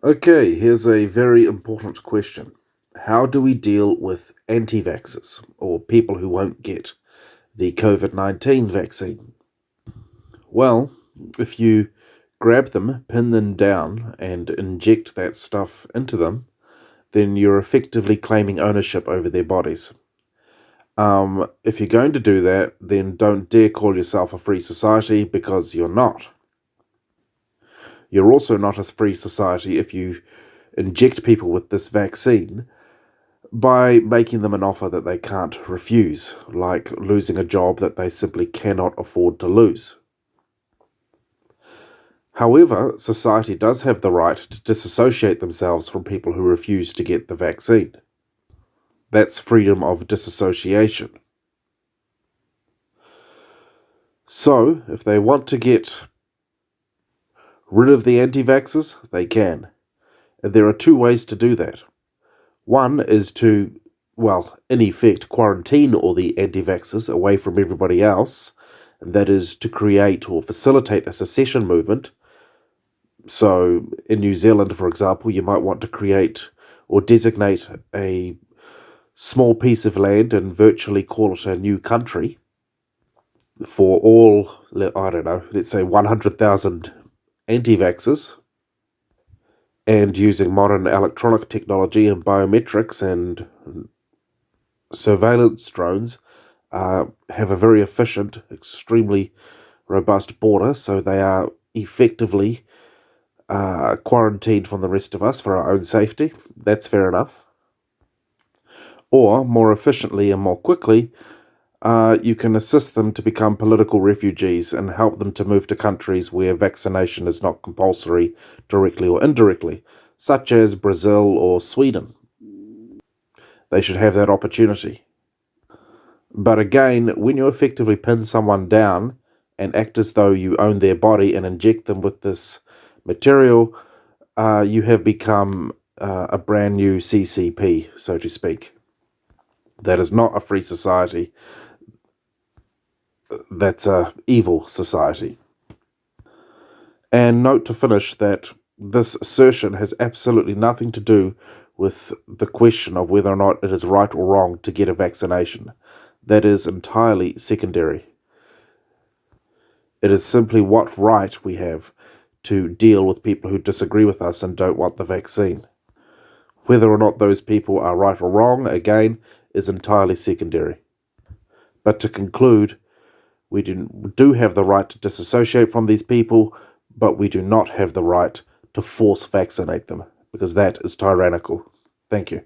Okay, here's a very important question. How do we deal with anti-vaxxers, or people who won't get the COVID-19 vaccine? Well, if you grab them, pin them down, and inject that stuff into them, then you're effectively claiming ownership over their bodies. If you're going to do that, then don't dare call yourself a free society, because you're not. You're also not a free society if you inject people with this vaccine by making them an offer that they can't refuse, like losing a job that they simply cannot afford to lose. However, society does have the right to disassociate themselves from people who refuse to get the vaccine. That's freedom of disassociation. So, if they want to get rid of the anti-vaxxers, they can. And there are two ways to do that. One is to, in effect, quarantine all the anti-vaxxers away from everybody else, and that is to create or facilitate a secession movement. So, in New Zealand, for example, you might want to create or designate a small piece of land and virtually call it a new country for all, let's say 100,000 anti-vaxxers, and using modern electronic technology and biometrics and surveillance drones, have a very efficient, extremely robust border, so they are effectively quarantined from the rest of us for our own safety. That's fair enough. Or, more efficiently and more quickly, you can assist them to become political refugees and help them to move to countries where vaccination is not compulsory, directly or indirectly, such as Brazil or Sweden. They should have that opportunity. But again, when you effectively pin someone down and act as though you own their body and inject them with this material, you have become a brand new CCP, so to speak. That is not a free society. That's a evil society. And note to finish that this assertion has absolutely nothing to do with the question of whether or not it is right or wrong to get a vaccination. That is entirely secondary. It is simply what right we have to deal with people who disagree with us and don't want the vaccine. Whether or not those people are right or wrong, again, is entirely secondary. But to conclude, we do have the right to disassociate from these people, but we do not have the right to force vaccinate them, because that is tyrannical. Thank you.